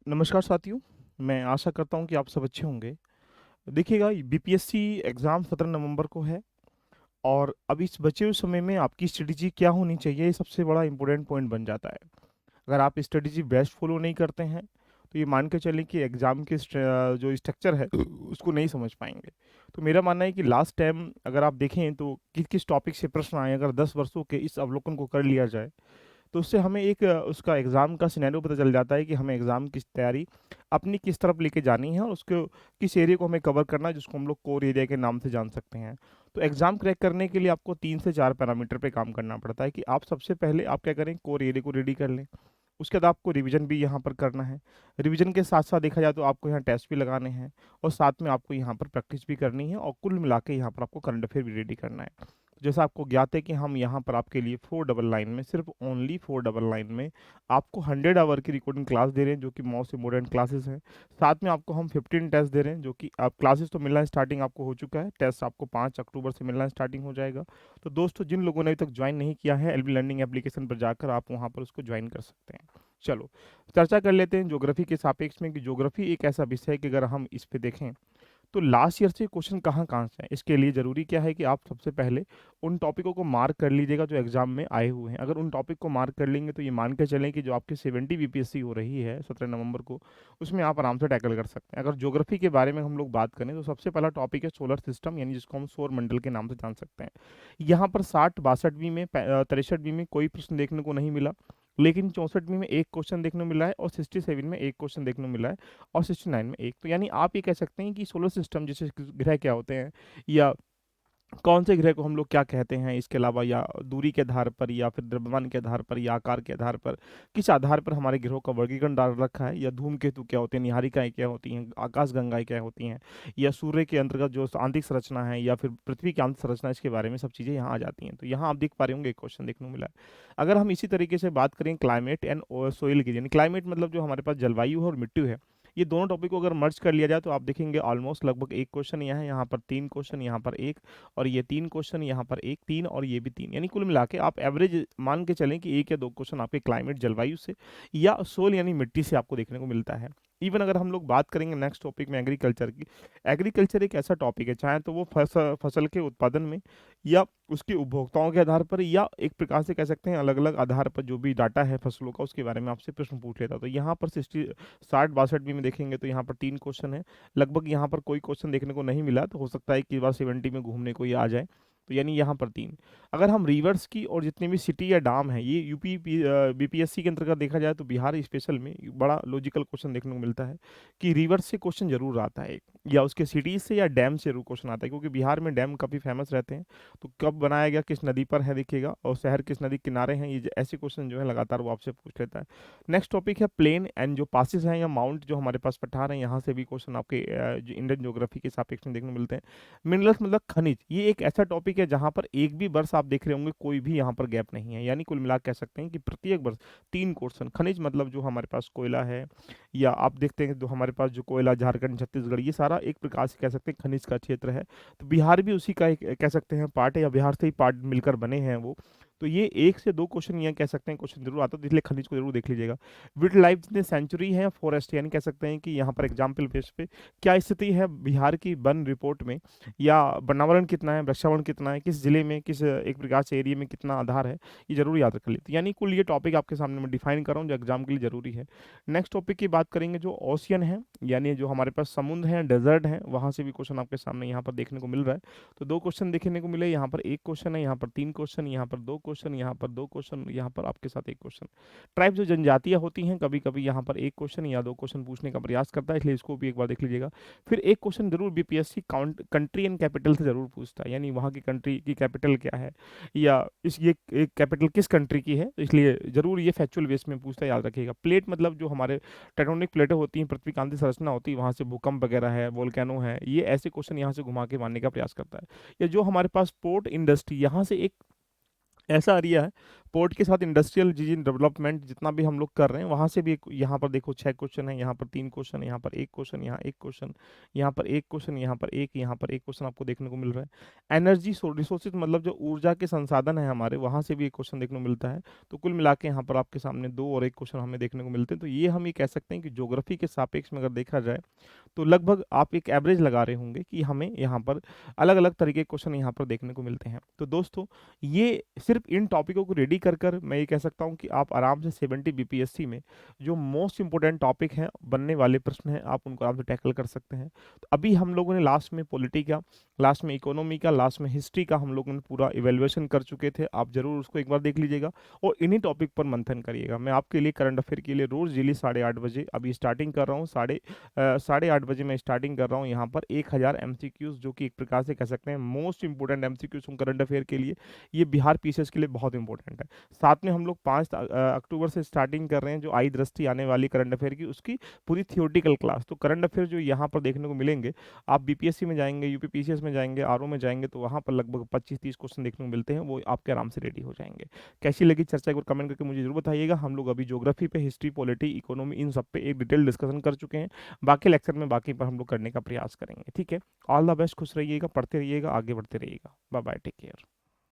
नमस्कार साथियों, मैं आशा करता हूँ कि आप सब अच्छे होंगे। देखिएगा बीपीएससी एग्ज़ाम 17 नवंबर को है और अब इस बचे हुए समय में आपकी स्ट्रेटेजी क्या होनी चाहिए, ये सबसे बड़ा इम्पोर्टेंट पॉइंट बन जाता है। अगर आप स्ट्रेटेजी बेस्ट फॉलो नहीं करते हैं, तो ये मान के चलें कि एग्ज़ाम के जो स्ट्रक्चर है, उसको नहीं समझ पाएँगे। तो मेरा मानना है कि लास्ट टाइम अगर आप देखें तो किस-किस टॉपिक से प्रश्न आए, अगर 10 वर्षों के इस अवलोकन को कर लिया जाए, तो उससे हमें एक उसका एग्ज़ाम का सिनेरियो पता चल जाता है कि हमें एग्ज़ाम की तैयारी अपनी किस तरफ लेके जानी है और उसको किस एरिया को हमें कवर करना है, जिसको हम लोग कोर एरिया के नाम से जान सकते हैं। तो एग्ज़ाम क्रैक करने के लिए आपको 3 से 4 पैरामीटर पे काम करना पड़ता है कि आप सबसे पहले आप क्या करें, कोर एरिया को रेडी कर लें। उसके बाद आपको रिवीजन भी यहाँ पर करना है। रिवीजन के साथ-साथ देखा जाए तो आपको यहाँ टेस्ट भी लगाने हैं और साथ में आपको यहाँ पर प्रैक्टिस भी करनी है और कुल मिला के यहाँ पर आपको करंट अफेयर भी रेडी करना है। जैसा आपको ज्ञात है कि हम यहाँ पर आपके लिए 4 डबल लाइन में, सिर्फ़ ओनली 4 डबल लाइन में आपको 100 आवर की रिकॉर्डिंग क्लास दे रहे हैं, जो कि मोस्ट इम्पोर्टेंट क्लासेस हैं। साथ में आपको हम 15 टेस्ट दे रहे हैं, जो कि आप क्लासेस तो मिलना स्टार्टिंग आपको हो चुका है, टेस्ट आपको 5 अक्टूबर से मिलना स्टार्टिंग हो जाएगा। तो दोस्तों, जिन लोगों ने अभी तक ज्वाइन नहीं किया है, एलबी लर्निंग एप्लीकेशन पर जाकर आप वहाँ पर उसको ज्वाइन कर सकते हैं। चलो, चर्चा कर लेते हैं ज्योग्राफी के सापेक्ष में कि ज्योग्राफी एक ऐसा विषय है कि अगर हम इस पे देखें तो लास्ट ईयर से क्वेश्चन कहाँ-कहाँ से हैं। इसके लिए ज़रूरी क्या है कि आप सबसे पहले उन टॉपिकों को मार्क कर लीजिएगा जो एग्ज़ाम में आए हुए हैं। अगर उन टॉपिक को मार्क कर लेंगे तो ये मान के चलें कि जो आपकी 70 बीपीएससी हो रही है 17 नवंबर को, उसमें आप आराम से टैकल कर सकते हैं। अगर ज्योग्राफी के बारे में हम लोग बात करें तो सबसे पहला टॉपिक है सोलर सिस्टम, यानी जिसको हम सौर मंडल के नाम से जान सकते हैं। यहाँ पर 60-62वीं में 63वीं में कोई प्रश्न देखने को नहीं मिला, लेकिन 64वीं में 1 क्वेश्चन देखने को मिला है और 67 में 1 क्वेश्चन देखने को मिला है और 69 में 1। तो यानी आप ये कह सकते हैं कि सोलर सिस्टम जैसे ग्रह क्या होते हैं या कौन से ग्रह को हम लोग क्या कहते हैं, इसके अलावा या दूरी के आधार पर या फिर द्रव्यमान के आधार पर या आकार के आधार पर, किस आधार पर हमारे ग्रहों का वर्गीकरण डाल रखा है, या धूमकेतु क्या होते हैं, निहारिकाएँ क्या होती हैं, आकाशगंगाएँ क्या होती हैं, या सूर्य के अंतर्गत जो आंतरिक संरचना है या फिर पृथ्वी की आंतरिक संरचना, इसके बारे में सब चीज़ें यहाँ आ जाती हैं। तो यहाँ आप देख पा रहे होंगे एक क्वेश्चन देखने को मिला है। अगर हम इसी तरीके से बात करें क्लाइमेट एंड सोइल की, यानी क्लाइमेट मतलब जो हमारे पास जलवायु है और मिट्टी है, ये दोनों टॉपिक को अगर मर्ज कर लिया जाए तो आप देखेंगे ऑलमोस्ट लगभग 1 क्वेश्चन यहाँ पर 3 क्वेश्चन, यहाँ पर 1 और ये 3 क्वेश्चन, यहाँ पर 1, 3 और ये भी 3, यानी कुल मिला के आप एवरेज मान के चलें कि 1 या 2 क्वेश्चन आपके क्लाइमेट जलवायु से या सोल यानी मिट्टी से आपको देखने को मिलता है। इवन अगर हम लोग बात करेंगे नेक्स्ट टॉपिक में एग्रीकल्चर की, एग्रीकल्चर एक ऐसा टॉपिक है, चाहे तो वो फसल के उत्पादन में या उसके उपभोक्ताओं के आधार पर या एक प्रकार से कह सकते हैं अलग-अलग आधार पर जो भी डाटा है फसलों का, उसके बारे में आपसे प्रश्न पूछ लेता है। तो यहाँ पर 60-62 में देखेंगे तो यहाँ पर 3 क्वेश्चन है। लगभग यहाँ पर कोई क्वेश्चन देखने को नहीं मिला, तो हो सकता है कि इस बार 70 में घूमने को ये आ जाए। तो यानी यहाँ पर 3। अगर हम रिवर्स की और जितनी भी सिटी या डैम है, ये बीपीएससी के अंतर्गत देखा जाए तो बिहार स्पेशल में बड़ा लॉजिकल क्वेश्चन देखने को मिलता है कि रिवर्स से क्वेश्चन ज़रूर आता है, या उसके सिटीज़ से या डैम से ज़रूर क्वेश्चन आता है, क्योंकि बिहार में डैम काफ़ी फेमस रहते हैं। तो कब बनाया गया, किस नदी पर है देखिएगा, और शहर किस नदी के किनारे हैं, ये ऐसे क्वेश्चन जो है लगातार वो आपसे पूछ लेता है। नेक्स्ट टॉपिक है प्लेन एंड जो पासिस हैं या माउंट जो हमारे पास पठार हैं, यहाँ से भी क्वेश्चन आपके जो इंडियन ज्योग्राफी के सापेक्ष में देखने को मिलते हैं। मिनरल्स मतलब खनिज, ये एक ऐसा टॉपिक है जहाँ पर एक भी वर्ष आप देख रहे होंगे कोई भी यहाँ पर गैप नहीं है, यानी कुल मिला कह सकते हैं कि प्रत्येक वर्ष 3 क्वेश्चन। खनिज मतलब जो हमारे पास कोयला है, या आप देखते हैं जो हमारे पास जो कोयला झारखंड छत्तीसगढ़, ये सारा एक प्रकार से कह सकते हैं खनिज का क्षेत्र है। तो बिहार भी उसी का एक कह सकते हैं पार्ट है, या बिहार से ही पार्ट मिलकर बने हैं वो। तो ये 1 से 2 क्वेश्चन यहाँ कह सकते हैं क्वेश्चन जरूर आता है, तो इसलिए खनिज को जरूर देख लीजिएगा। वाइल्ड लाइफ जितने सेंचुरी है, फॉरेस्ट, यानी कह सकते हैं कि यहाँ पर एग्जाम्पल बेस पे क्या स्थिति है बिहार की वन रिपोर्ट में, या वनावरण कितना है, वृक्षावरण कितना है, किस जिले में, किस एक प्रकार से एरिया में कितना आधार है, ये जरूर याद रख लेते, यानी कुल ये टॉपिक आपके सामने मैं डिफाइन कर रहा हूँ जो एग्जाम के लिए जरूरी है। नेक्स्ट टॉपिक की बात करेंगे जो ओशियन है, यानी जो हमारे पास समुद्र हैं, डेजर्ट हैं, वहाँ से भी क्वेश्चन आपके सामने यहाँ पर देखने को मिल रहा है। तो 2 क्वेश्चन देखने को मिले, यहाँ पर 1 क्वेश्चन है, यहाँ पर 3 क्वेश्चन, यहाँ पर 2 क्वेश्चन, यहाँ पर 2 क्वेश्चन, यहाँ पर आपके साथ 1 क्वेश्चन। ट्राइब जो जनजातियाँ होती हैं, कभी-कभी यहाँ पर 1 क्वेश्चन या 2 क्वेश्चन पूछने का प्रयास करता है, इसलिए इसको भी एक बार देख लीजिएगा। फिर 1 क्वेश्चन जरूर बीपीएससी कंट्री एंड कैपिटल से जरूर पूछता है, यानी वहाँ की कंट्री की कैपिटल क्या है, या इस ये एक कैपिटल किस कंट्री की है, तो इसलिए जरूर ये फैक्चुअल बेस में पूछता है, याद रखिएगा। प्लेट मतलब जो हमारे टेक्टोनिक प्लेटें होती हैं, पृथ्वी की आंतरिक संरचना होती है, वहाँ से भूकंप वगैरह है, वोल्केनो है, ये ऐसे क्वेश्चन यहाँ से घुमा के मारने का प्रयास करता है। या जो हमारे पास पोर्ट इंडस्ट्री, यहाँ से एक ऐसा एरिया है, पोर्ट के साथ इंडस्ट्रियल डेवलपमेंट जितना भी हम लोग कर रहे हैं वहाँ से भी यहाँ पर देखो 6 क्वेश्चन है, यहाँ पर 3 क्वेश्चन, यहाँ पर 1 क्वेश्चन, यहाँ 1 क्वेश्चन, यहाँ पर 1 क्वेश्चन, यहाँ पर एक क्वेश्चन आपको देखने को मिल रहा है। एनर्जी रिसोर्सेज मतलब जो ऊर्जा के संसाधन है हमारे, वहाँ से भी एक क्वेश्चन देखने को मिलता है। तो कुल मिला के यहाँ पर आपके सामने 2 और 1 क्वेश्चन हमें देखने को मिलते हैं। तो ये हम ये कह सकते हैं कि ज्योग्राफी के सापेक्ष में अगर देखा जाए तो लगभग आप एक एवरेज लगा रहे होंगे कि हमें यहाँ पर अलग अलग तरीके के क्वेश्चन यहाँ पर देखने को मिलते हैं। तो दोस्तों ये सिर्फ इन टॉपिकों को रेडी कर कर मैं ये कह सकता हूँ कि आप आराम से 70 बीपीएससी में जो मोस्ट इंपोर्टेंट टॉपिक हैं, बनने वाले प्रश्न हैं, आप उनको आराम से टैकल कर सकते हैं। तो अभी हम लोगों ने लास्ट में पॉलिटी का, लास्ट में इकोनॉमी का, लास्ट में हिस्ट्री का हम लोगों ने पूरा इवेल्युएशन कर चुके थे। आप जरूर उसको एक बार देख लीजिएगा और इन्हीं टॉपिक पर मंथन करिएगा। मैं आपके लिए करंट अफेयर के लिए रोज डेली 8:30 बजे अभी स्टार्टिंग कर रहा हूँ। 8:30 बजे मैं स्टार्टिंग कर रहा हूँ यहाँ पर 1000 एमसीक्यूज, जो कि एक प्रकार से कह सकते हैं most important MCQs current affair के लिए। ये बिहार पीसीएस के लिए बहुत इंपॉर्टेंट है। साथ में हम लोग 5 अक्टूबर से स्टार्टिंग कर रहे हैं जो आई दृष्टि आने वाली करंट अफेयर की, उसकी पूरी थियोरटिकल क्लास। तो करंट अफेयर जो यहाँ पर देखने को मिलेंगे, आप बीपीएससी में जाएंगे, यूपी पीसीएस में जाएंगे, आरओ में जाएंगे, तो वहाँ पर लगभग 25-30 क्वेश्चन देखने को मिलते हैं, वो आपके आराम से रेडी हो जाएंगे। कैसी लगी चर्चा, एक बार कमेंट करके मुझे जरूर बताइएगा। हम लोग अभी ज्योग्राफी पे, हिस्ट्री, पॉलिटी, इकोनॉमी, इन सब पे एक डिटेल डिस्कशन कर चुके हैं। बाकी लेक्चर में बाकी पर हम लोग करने का प्रयास करेंगे। ठीक है, ऑल द बेस्ट, खुश रहिएगा, पढ़ते रहिएगा, आगे बढ़ते रहिएगा। Bye bye, take care.